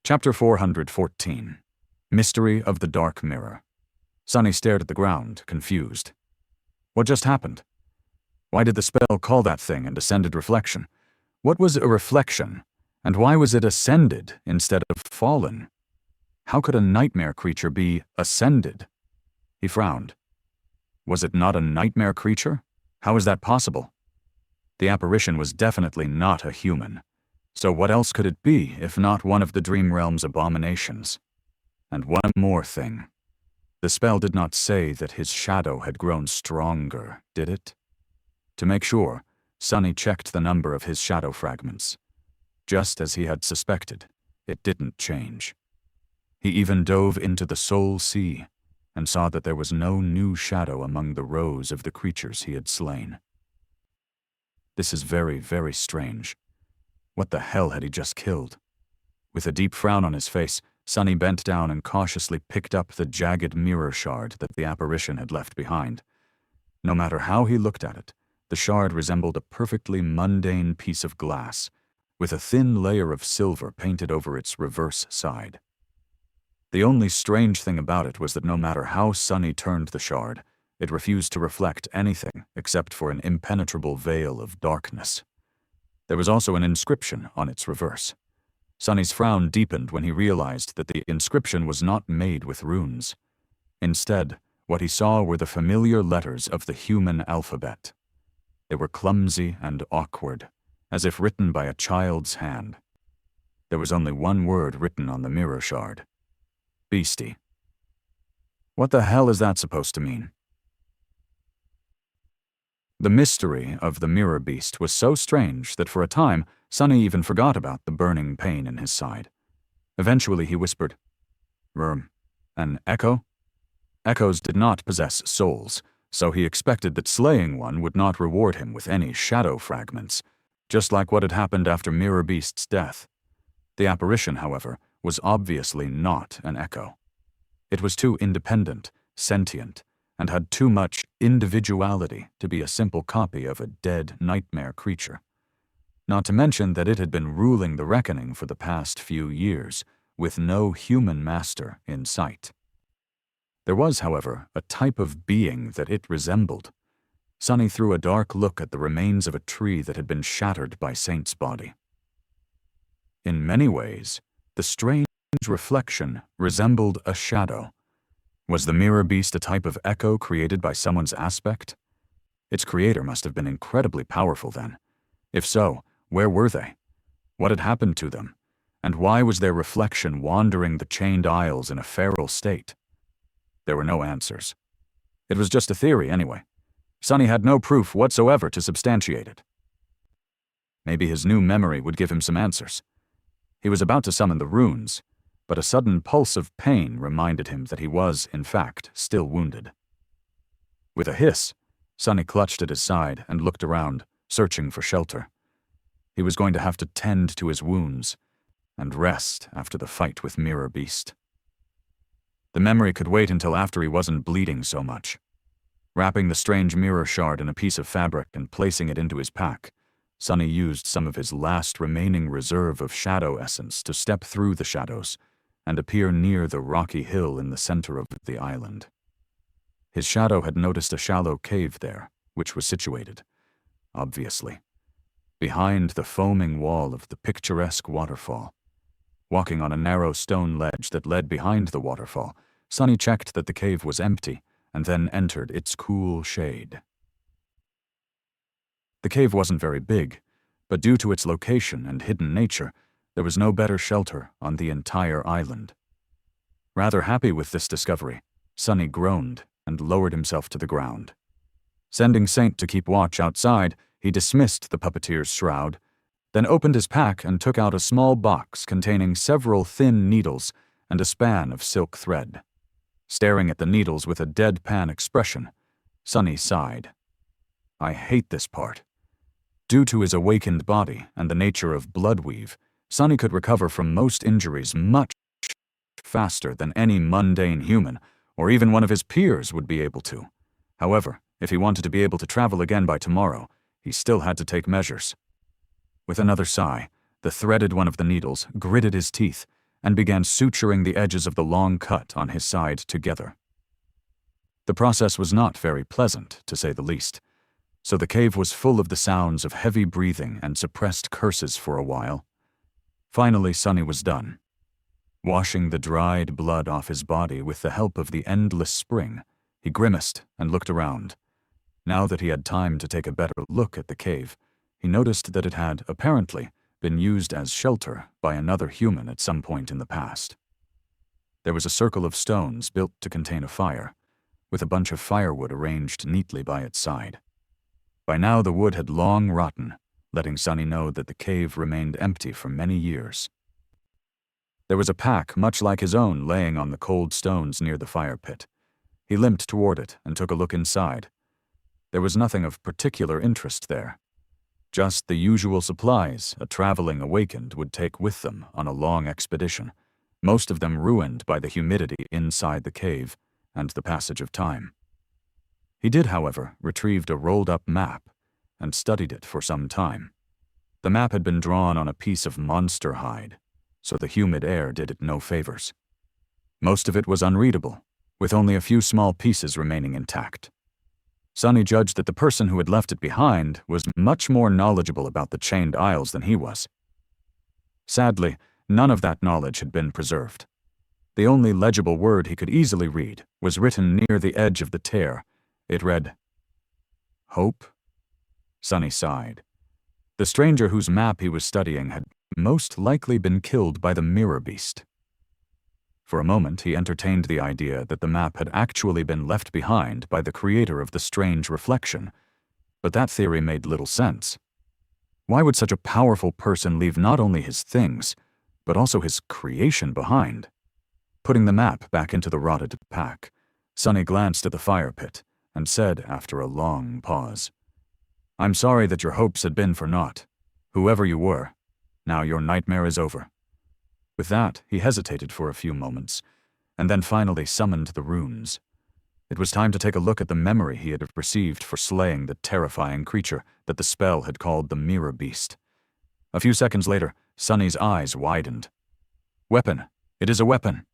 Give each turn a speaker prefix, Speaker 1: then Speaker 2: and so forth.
Speaker 1: Chapter 414. Mystery of the Dark Mirror. Sunny stared at the ground, confused. What just happened? Why did the spell call that thing an ascended reflection? What was a reflection, and why was it ascended instead of fallen? How could a nightmare creature be ascended? He frowned. Was it not a nightmare creature? How is that possible? The apparition was definitely not a human. So what else could it be if not one of the Dream Realm's abominations? And one more thing. The spell did not say that his shadow had grown stronger, did it? To make sure, Sunny checked the number of his shadow fragments. Just as he had suspected, it didn't change. He even dove into the Soul Sea and saw that there was no new shadow among the rows of the creatures he had slain. This is very, very strange. What the hell had he just killed? With a deep frown on his face, Sunny bent down and cautiously picked up the jagged mirror shard that the apparition had left behind. No matter how he looked at it, the shard resembled a perfectly mundane piece of glass, with a thin layer of silver painted over its reverse side. The only strange thing about it was that no matter how Sunny turned the shard, it refused to reflect anything except for an impenetrable veil of darkness. There was also an inscription on its reverse. Sunny's frown deepened when he realized that the inscription was not made with runes. Instead, what he saw were the familiar letters of the human alphabet. They were clumsy and awkward, as if written by a child's hand. There was only one word written on the mirror shard. Beastie. What the hell is that supposed to mean? The mystery of the mirror beast was so strange that for a time, Sunny even forgot about the burning pain in his side. Eventually he whispered, An echo? Echoes did not possess souls, so he expected that slaying one would not reward him with any shadow fragments, just like what had happened after Mirror Beast's death. The apparition, however, was obviously not an echo. It was too independent, sentient, and had too much individuality to be a simple copy of a dead nightmare creature. Not to mention that it had been ruling the reckoning for the past few years, with no human master in sight. There was, however, a type of being that it resembled. Sunny threw a dark look at the remains of a tree that had been shattered by Saint's body. In many ways, the strange reflection resembled a shadow. Was the mirror beast a type of echo created by someone's aspect? Its creator must have been incredibly powerful then. If so, where were they? What had happened to them? And why was their reflection wandering the chained aisles in a feral state? There were no answers. It was just a theory anyway. Sunny had no proof whatsoever to substantiate it. Maybe his new memory would give him some answers. He was about to summon the runes, but a sudden pulse of pain reminded him that he was, in fact, still wounded. With a hiss, Sunny clutched at his side and looked around, searching for shelter. He was going to have to tend to his wounds and rest after the fight with Mirror Beast. The memory could wait until after he wasn't bleeding so much. Wrapping the strange mirror shard in a piece of fabric and placing it into his pack, Sunny used some of his last remaining reserve of shadow essence to step through the shadows and appear near the rocky hill in the center of the island. His shadow had noticed a shallow cave there, which was situated, obviously, behind the foaming wall of the picturesque waterfall. Walking on a narrow stone ledge that led behind the waterfall, Sunny checked that the cave was empty and then entered its cool shade. The cave wasn't very big, but due to its location and hidden nature, there was no better shelter on the entire island. Rather happy with this discovery, Sunny groaned and lowered himself to the ground. Sending Saint to keep watch outside, he dismissed the puppeteer's shroud, then opened his pack and took out a small box containing several thin needles and a span of silk thread. Staring at the needles with a deadpan expression, Sunny sighed. I hate this part. Due to his awakened body and the nature of bloodweave, Sunny could recover from most injuries much faster than any mundane human, or even one of his peers, would be able to. However, if he wanted to be able to travel again by tomorrow, he still had to take measures. With another sigh, the threaded one of the needles gritted his teeth and began suturing the edges of the long cut on his side together. The process was not very pleasant, to say the least, so the cave was full of the sounds of heavy breathing and suppressed curses for a while. Finally, Sonny was done. Washing the dried blood off his body with the help of the endless spring, he grimaced and looked around. Now that he had time to take a better look at the cave, he noticed that it had, apparently, been used as shelter by another human at some point in the past. There was a circle of stones built to contain a fire, with a bunch of firewood arranged neatly by its side. By now the wood had long rotten, letting Sonny know that the cave remained empty for many years. There was a pack much like his own laying on the cold stones near the fire pit. He limped toward it and took a look inside. There was nothing of particular interest there. Just the usual supplies a traveling awakened would take with them on a long expedition, most of them ruined by the humidity inside the cave and the passage of time. He did, however, retrieve a rolled-up map and studied it for some time. The map had been drawn on a piece of monster hide, so the humid air did it no favors. Most of it was unreadable, with only a few small pieces remaining intact. Sonny judged that the person who had left it behind was much more knowledgeable about the chained isles than he was. Sadly, none of that knowledge had been preserved. The only legible word he could easily read was written near the edge of the tear. It read, "Hope?" Sonny sighed. The stranger whose map he was studying had most likely been killed by the Mirror Beast. For a moment, he entertained the idea that the map had actually been left behind by the creator of the strange reflection, but that theory made little sense. Why would such a powerful person leave not only his things, but also his creation behind? Putting the map back into the rotted pack, Sonny glanced at the fire pit and said after a long pause, "I'm sorry that your hopes had been for naught. Whoever you were, now your nightmare is over." With that, he hesitated for a few moments, and then finally summoned the runes. It was time to take a look at the memory he had received for slaying the terrifying creature that the spell had called the Mirror Beast. A few seconds later, Sonny's eyes widened. "Weapon! It is a weapon!"